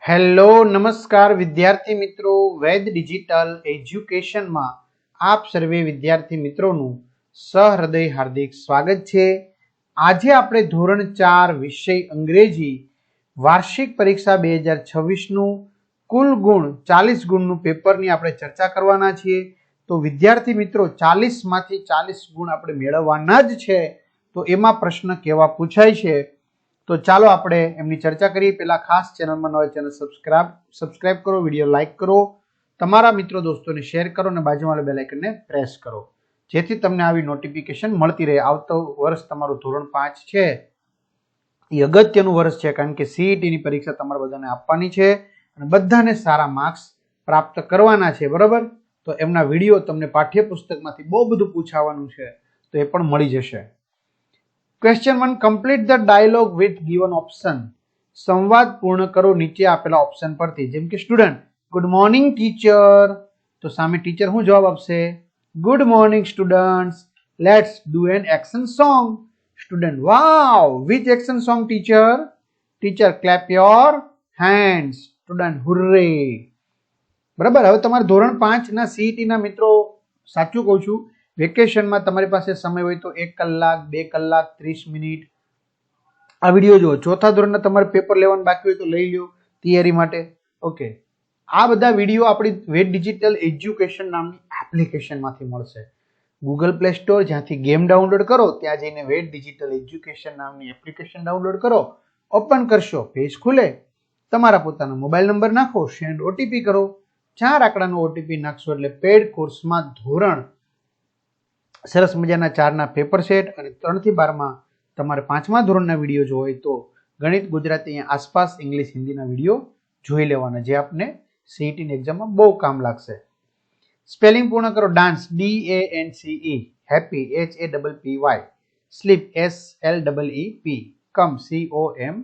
Hello નમસ્કાર વિદ્યાર્થી મિત્રો, વેદ ડિજિટલ એજ્યુકેશનમાં આપ સર્વે વિદ્યાર્થી મિત્રોનું સહૃદય હાર્દિક સ્વાગત છે. આજે આપણે ધોરણ 4 વિષય અંગ્રેજી વાર્ષિક પરીક્ષા 2026નું કુલ ગુણ 40 ગુણનું પેપરની આપણે ચર્ચા કરવાના છીએ. તો વિદ્યાર્થી મિત્રો 40 માંથી 40 ગુણ આપણે મેળવવાના જ છે. તો એમાં પ્રશ્ન કેવા પૂછાય છે તો ચાલો આપણે એમની ચર્ચા કરીએ. પહેલા ખાસ ચેનલમાં નવા ચેનલ સબસ્ક્રાઇબ કરો, વિડીયો લાઈક કરો, તમારા મિત્રો દોસ્તોને શેર કરો અને બાજુમાં બેલ આઇકનને પ્રેસ કરો જેથી તમને આવી નોટિફિકેશન મળતી રહે. આવતો વર્ષ તમારું ધોરણ 5 છે એ અગત્યનું વર્ષ છે, કારણ કે સીઈટીની પરીક્ષા તમારે બધાને આપવાની છે અને બધાને સારા માર્ક્સ પ્રાપ્ત કરવાના છે, બરાબર. તો એમના વિડીયો તમને પાઠ્યપુસ્તકમાંથી બહુ બધું પૂછાવાનું છે તો એ પણ મળી જશે. Question 1, complete the dialogue with given option. સંવાદ પૂર્ણ કરો નીચે આપેલા ઓપ્શન પરથી. જેમ કે સ્ટુડન્ટ, ગુડ મોર્નિંગ ટીચર, તો સામે ટીચર શું જવાબ આપશે? Good morning students, let's do an action song. Student, wow, which action song teacher? Teacher, clap your hands. Student, hurray. બરાબર. હવે તમારા ધોરણ 5 ના સીઈટી ના મિત્રો, સાચું કહું છું, વેકેશનમાં તમારી પાસે સમય હોય તો 1 કલાક 2 કલાક 30 મિનિટ આ વિડીયો જુઓ. ચોથા ધોરણના તમારે પેપર લેવાનું બાકી હોય તો લઈ લો તૈયારી માટે. ઓકે, આ બધા વિડીયો આપણી વેદ ડિજિટલ એજ્યુકેશન નામની એપ્લિકેશનમાંથી મળશે. ગૂગલ પ્લે સ્ટોર, જ્યાંથી ગેમ ડાઉનલોડ કરો ત્યાં જઈને વેદ ડિજિટલ એજ્યુકેશન નામની એપ્લિકેશન ડાઉનલોડ કરો. ઓપન કરશો, પેજ ખુલે, તમારા પોતાનો મોબાઈલ નંબર નાખો, સેન્ડ ઓટીપી કરો. 4 આંકડાનો ઓટીપી નાખશો એટલે પેડ કોર્સમાં ધોરણ સરસ મજાના 4 ના પેપર સેટ અને 3 થી 12 માં તમારે 5મા ધોરણના વિડીયો જો હોય તો ગણિત, ગુજરાતી, આસપાસ, ઇંગ્લિશ, હિન્દીના વિડીયો જોઈ લેવાના, જે આપને સીઈટીની એક્ઝામમાં બહુ કામ લાગશે. સ્પેલિંગ પૂર્ણ કરો. Dance, DANCE, happy, HAPPY, sleep, SLEEP, come, COME.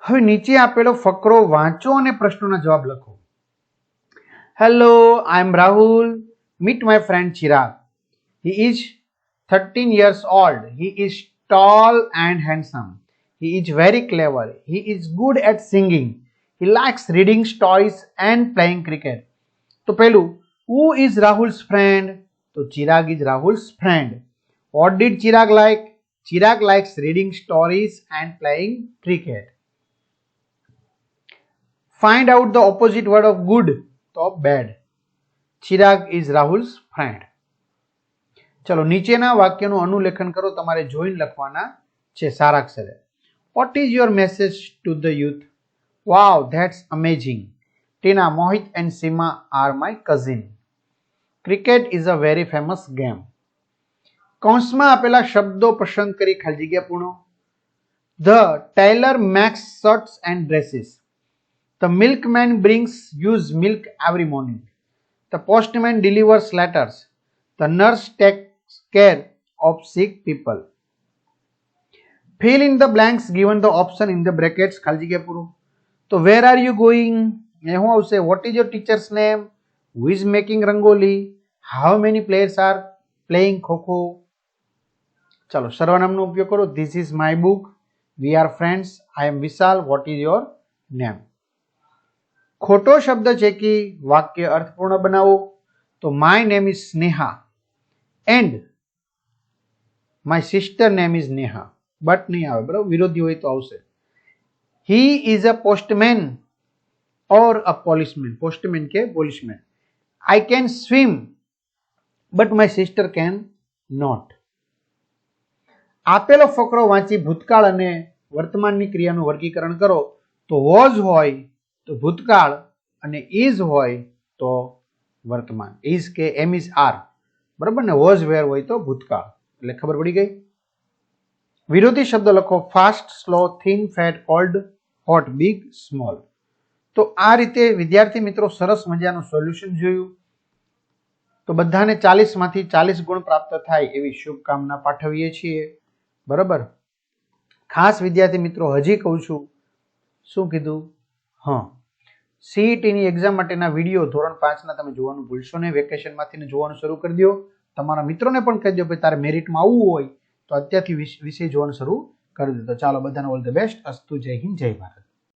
હવે નીચે આપેલો ફકરો વાંચો અને પ્રશ્નોના જવાબ લખો. Hello, I am Rahul. Meet my friend Chirag. He is 13 years old. He is tall and handsome. He is very clever. He is good at singing. He likes reading stories and playing cricket. તો પહેલું, who is Rahul's friend? તો Chirag is Rahul's friend. What did Chirag like? Chirag likes reading stories and playing cricket. Find out the opposite word of good. તો bad. Chirag is Rahul's friend. ચલો નીચેના વાક્યનું અનુલેખન કરો. તમારે જોઈને લખવાના છે સારાક્ષરે. What is your message to the youth? Wow, that's amazing. Tina, Mohit and Sima are my cousin. Cricket is a very famous game. કૌંસમાં આપેલા શબ્દો પસંદ કરી ખાલી જગ્યા પૂર્ણ. The tailor makes shirts and dresses. The milkman brings used milk every morning. The postman delivers letters. The nurse takes care of sick people. Fill in the blanks given the option in the brackets. ખાલી જગ્યા પૂરું. તો where are you going? એ શું આવશે? What is your teacher's name? Who is making rangoli? How many players are playing kho-kho? ચાલો સર્વનામનો ઉપયોગ કરો. This is my book. We are friends. I am Vishal. What is your name? ખોટો શબ્દ છે કે વાક્ય અર્થપૂર્ણ બનાવો. તો my name is Sneha and my sister name is Neha. But નહીં આવે, બરાબર, વિરોધી હોય તો આવશે. He is a postman or a policeman. Postman કે policeman. I can swim but my sister can not. આપેલો ફકરો વાંચી ભૂતકાળ અને વર્તમાનની ક્રિયાનું વર્ગીકરણ કરો. તો વોઝ હોય તો ભૂતકાળ અને ઇઝ હોય તો વર્તમાન. ઇઝ કે એમ ઇઝ આર, બરાબર ને. વોઝ વેર હોય તો ભૂતકાળ. એટલે ખબર પડી ગઈ. વિરોધી શબ્દ લખો. Fast, slow, thin, fat, cold, hot, big, small. તો આ રીતે વિદ્યાર્થી મિત્રો સરસ મજાનું સોલ્યુશન જોયું. તો બધાને 40 માંથી 40 ગુણ પ્રાપ્ત થાય એવી શુભકામના પાઠવીએ છીએ, બરાબર. ખાસ વિદ્યાર્થી મિત્રો હજી કહું છું, શું કીધું? હા, સીઈટીની એક્ઝામ માટેના વિડીયો ધોરણ 5 ના તમે જોવાનું ભૂલશો નહીં. વેકેશનમાંથી જોવાનું શરૂ કરી દો. તમારા મિત્રોને પણ કહી દો કે તારે મેરિટમાં આવવું હોય તો અત્યારથી વિષય જોવાનું શરૂ કરી દો. તો ચાલો બધાને ઓલ ધ બેસ્ટ. અસ્તુ. જય હિન્દ, જય ભારત.